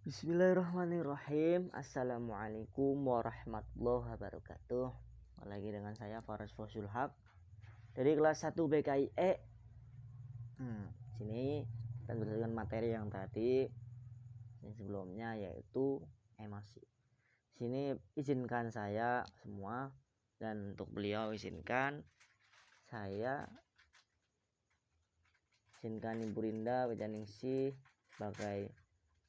Bismillahirrahmanirrahim. Assalamualaikum warahmatullahi wabarakatuh. Lagi dengan saya Faris Fosul Haq dari kelas 1 BKIE. Sini kita berdasarkan materi yang tadi yang sebelumnya, yaitu emosi. Sini izinkan saya semua, dan untuk beliau izinkan Ibu Rinda Wijaningsih sebagai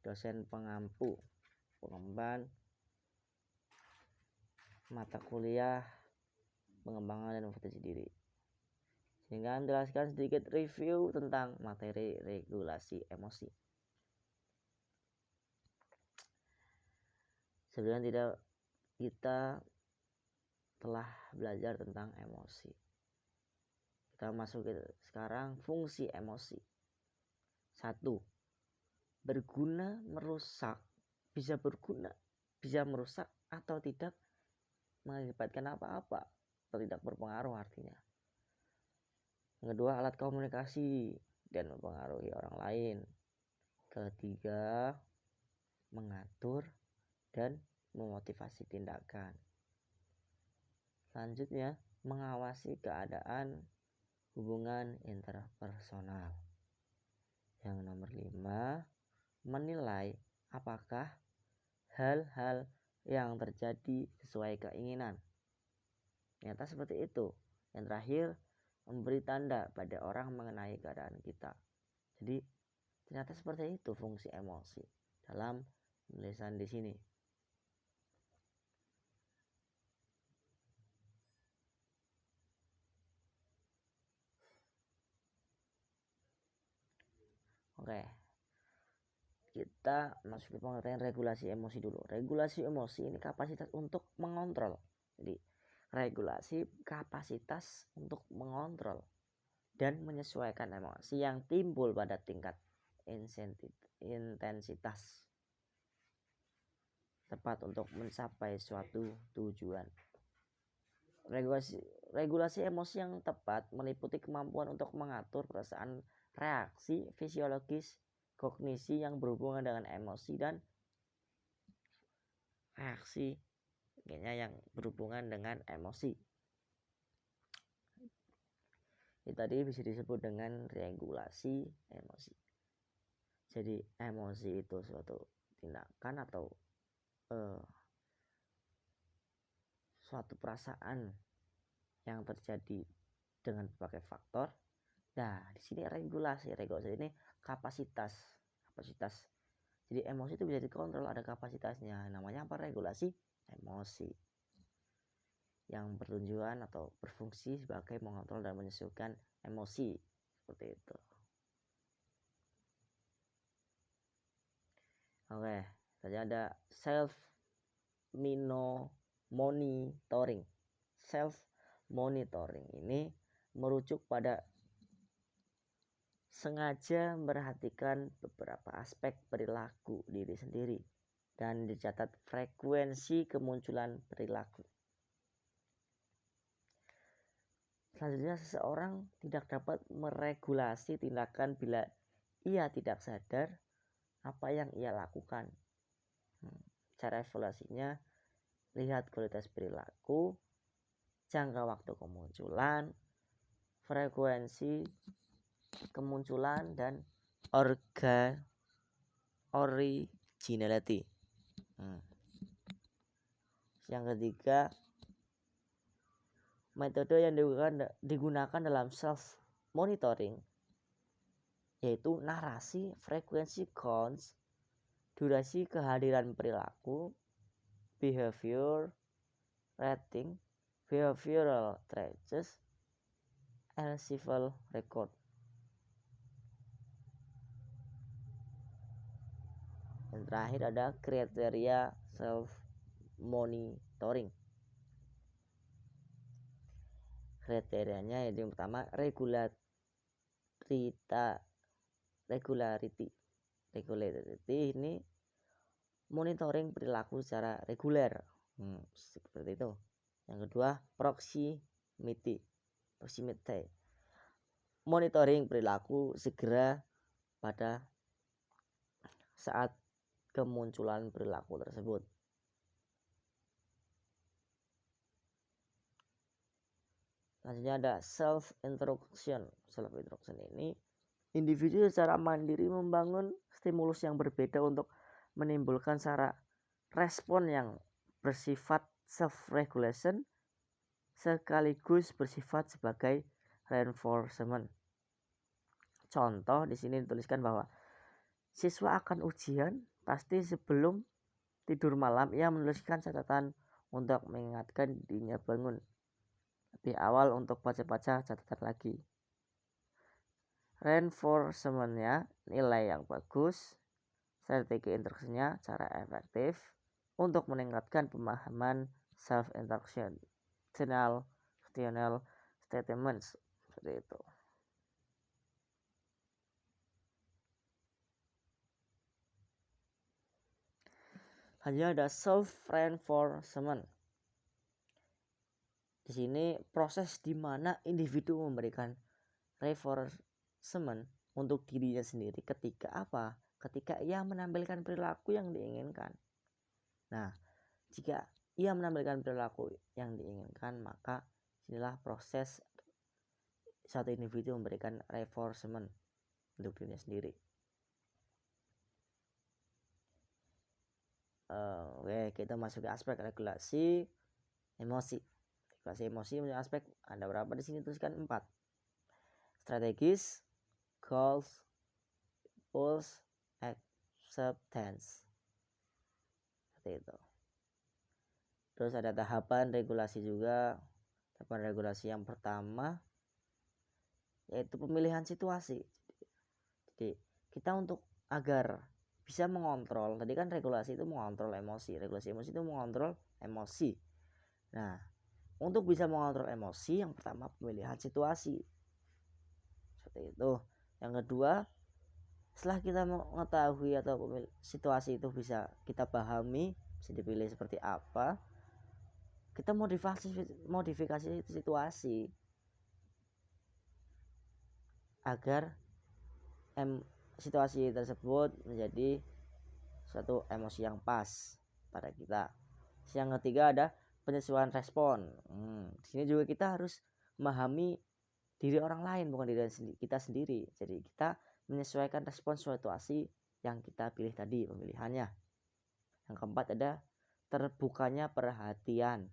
dosen pengampu pengemban mata kuliah pengembangan dan motivasi diri, sehingga menjelaskan sedikit review tentang materi regulasi emosi. Sebelumnya kita telah belajar tentang emosi. Kita masuk sekarang fungsi emosi. 1. Berguna merusak. Bisa berguna, bisa merusak, atau tidak mengakibatkan apa-apa, atau tidak berpengaruh artinya. Yang kedua, alat komunikasi dan mempengaruhi orang lain. Ketiga, mengatur dan memotivasi tindakan. Selanjutnya, mengawasi keadaan hubungan interpersonal. Yang nomor 5, menilai apakah hal-hal yang terjadi sesuai keinginan. Ternyata seperti itu. Yang terakhir, memberi tanda pada orang mengenai keadaan kita. Jadi ternyata seperti itu fungsi emosi dalam penulisan di sini. Oke, kita masuk ke pengertian regulasi emosi dulu. Regulasi emosi ini kapasitas untuk mengontrol. Jadi regulasi kapasitas untuk mengontrol dan menyesuaikan emosi yang timbul pada tingkat intensitas tepat untuk mencapai suatu tujuan. Regulasi emosi yang tepat meliputi kemampuan untuk mengatur perasaan, reaksi fisiologis, kognisi yang berhubungan dengan emosi, dan reaksi yang berhubungan dengan emosi. Ini tadi bisa disebut dengan regulasi emosi. Jadi emosi itu suatu tindakan atau suatu perasaan yang terjadi dengan berbagai faktor. Nah, di sini regulasi ini kapasitas. Jadi emosi itu bisa dikontrol, ada kapasitasnya. Namanya apa? Regulasi emosi, yang bertujuan atau berfungsi sebagai mengontrol dan menyesuaikan emosi, seperti itu. Oke, saja ada self monitoring. Self monitoring ini merujuk pada sengaja memperhatikan beberapa aspek perilaku diri sendiri dan dicatat frekuensi kemunculan perilaku. Selanjutnya, seseorang tidak dapat meregulasi tindakan bila ia tidak sadar apa yang ia lakukan. Cara evaluasinya, lihat kualitas perilaku, jangka waktu kemunculan, frekuensi kemunculan, dan originality. Yang ketiga, metode yang digunakan dalam self monitoring yaitu narasi, frekuensi counts, durasi kehadiran perilaku, behavior rating, behavioral traces, archival record. Yang terakhir ada kriteria self monitoring. Kriterianya yaitu yang pertama, regularity ini monitoring perilaku secara reguler, seperti itu. Yang kedua, proximity monitoring perilaku segera pada saat kemunculan perilaku tersebut. Selanjutnya ada self introduction. Self introduction ini individu secara mandiri membangun stimulus yang berbeda untuk menimbulkan cara respon yang bersifat self regulation sekaligus bersifat sebagai reinforcement. Contoh di sini dituliskan bahwa siswa akan ujian, pasti sebelum tidur malam ia menuliskan catatan untuk mengingatkan dirinya bangun lebih awal untuk baca-baca catatan lagi. Reinforcementnya nilai yang bagus, strategi instruksinya cara efektif untuk meningkatkan pemahaman self-instruction, external statements seperti itu. Hanya ada self-reinforcement. Di sini proses di mana individu memberikan reinforcement untuk dirinya sendiri ketika apa? Ketika ia menampilkan perilaku yang diinginkan. Nah, jika ia menampilkan perilaku yang diinginkan, maka inilah proses satu individu memberikan reinforcement untuk dirinya sendiri. Oke, kita masuk ke aspek regulasi emosi. Regulasi emosi punya aspek ada berapa di sini? Tuliskan 4. Strategis, goals, impulse, acceptance. Seperti itu. Terus ada tahapan regulasi juga. Tahapan regulasi yang pertama yaitu pemilihan situasi. Jadi kita untuk agar bisa mengontrol, tadi kan regulasi itu mengontrol emosi, regulasi emosi itu mengontrol emosi. Nah, untuk bisa mengontrol emosi, yang pertama pemilihan situasi seperti itu. Yang kedua, setelah kita mengetahui atau situasi itu bisa kita pahami, bisa dipilih seperti apa, kita modifikasi situasi agar situasi tersebut menjadi suatu emosi yang pas pada kita. Yang ketiga ada penyesuaian respon. Di sini juga kita harus memahami diri orang lain, bukan diri kita sendiri. Jadi kita menyesuaikan respon situasi yang kita pilih tadi pemilihannya. Yang keempat ada terbukanya perhatian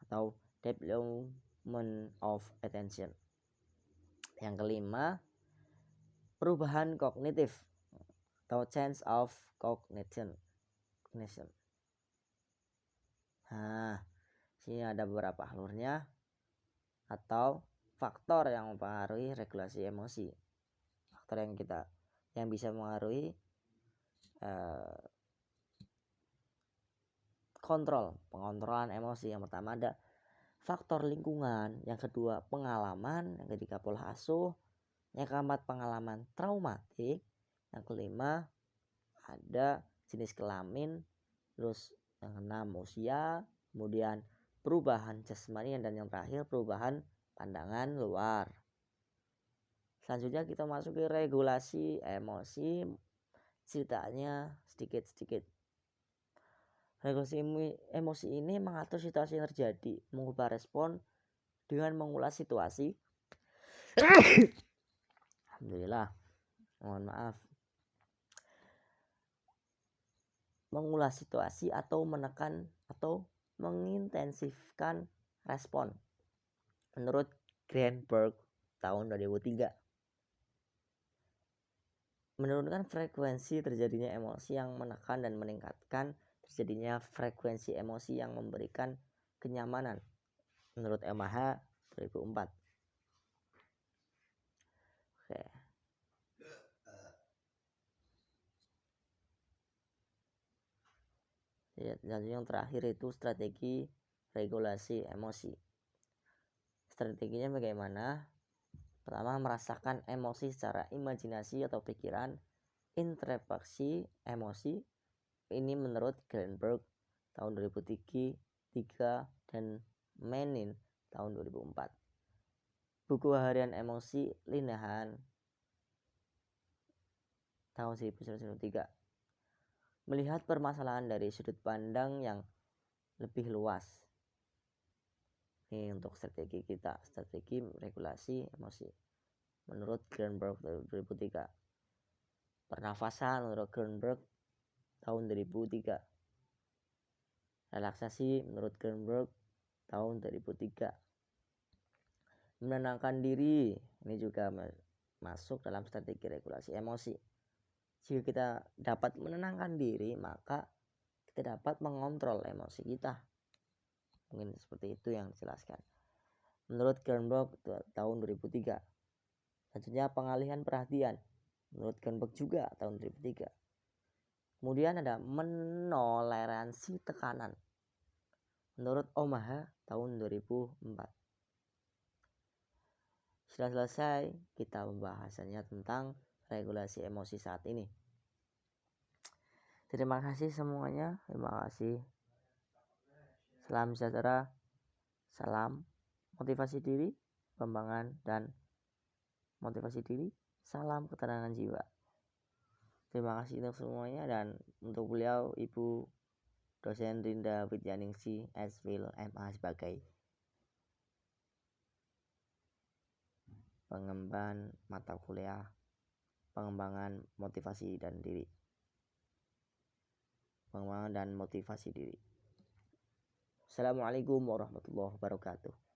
atau development of attention. Yang kelima perubahan kognitif atau change of cognition. Nah, sini ada beberapa alurnya atau faktor yang mempengaruhi regulasi emosi. Faktor yang bisa mempengaruhi pengontrolan emosi. Yang pertama ada faktor lingkungan, yang kedua pengalaman, yang ketiga pola asuh, yang keempat pengalaman traumatik, yang kelima ada jenis kelamin, terus yang keenam usia, kemudian perubahan jasmani, dan yang terakhir perubahan pandangan luar. Selanjutnya kita masuk ke regulasi emosi, ceritanya sedikit-sedikit. Regulasi emosi ini mengatur situasi yang terjadi, mengubah respon dengan mengulas situasi. Alhamdulillah, mohon maaf. Mengulas situasi atau menekan atau mengintensifkan respon. Menurut Greenberg tahun 2003. Menurunkan frekuensi terjadinya emosi yang menekan dan meningkatkan terjadinya frekuensi emosi yang memberikan kenyamanan. Menurut MH 2004. Oke. Dan yang terakhir itu strategi regulasi emosi. Strateginya bagaimana? Pertama, merasakan emosi secara imajinasi atau pikiran. Introspeksi emosi ini menurut Greenberg tahun 2003 dan Menin tahun 2004. Buku harian emosi Linehan tahun 1993. melihat permasalahan dari sudut pandang yang lebih luas. Ini untuk strategi kita, strategi regulasi emosi menurut Greenberg 2003. Pernafasan menurut Greenberg tahun 2003. Relaksasi menurut Greenberg tahun 2003. Menenangkan diri, ini juga masuk dalam strategi regulasi emosi. Jika kita dapat menenangkan diri, maka kita dapat mengontrol emosi kita. Mungkin seperti itu yang dijelaskan menurut Greenberg tahun 2003. Selanjutnya pengalihan perhatian menurut Greenberg juga tahun 2003. Kemudian ada menoleransi tekanan menurut Omaha tahun 2004. Sudah selesai kita pembahasannya tentang regulasi emosi saat ini. Terima kasih semuanya. Terima kasih. Salam sejahtera. Salam motivasi diri, pengembangan dan motivasi diri. Salam ketenangan jiwa. Terima kasih untuk semuanya, dan untuk beliau Ibu dosen Rinda Widyaningsi S.Phil MA sebagai pengembangan mata kuliah pengembangan motivasi dan diri. Pengembangan dan motivasi diri. Assalamualaikum warahmatullahi wabarakatuh.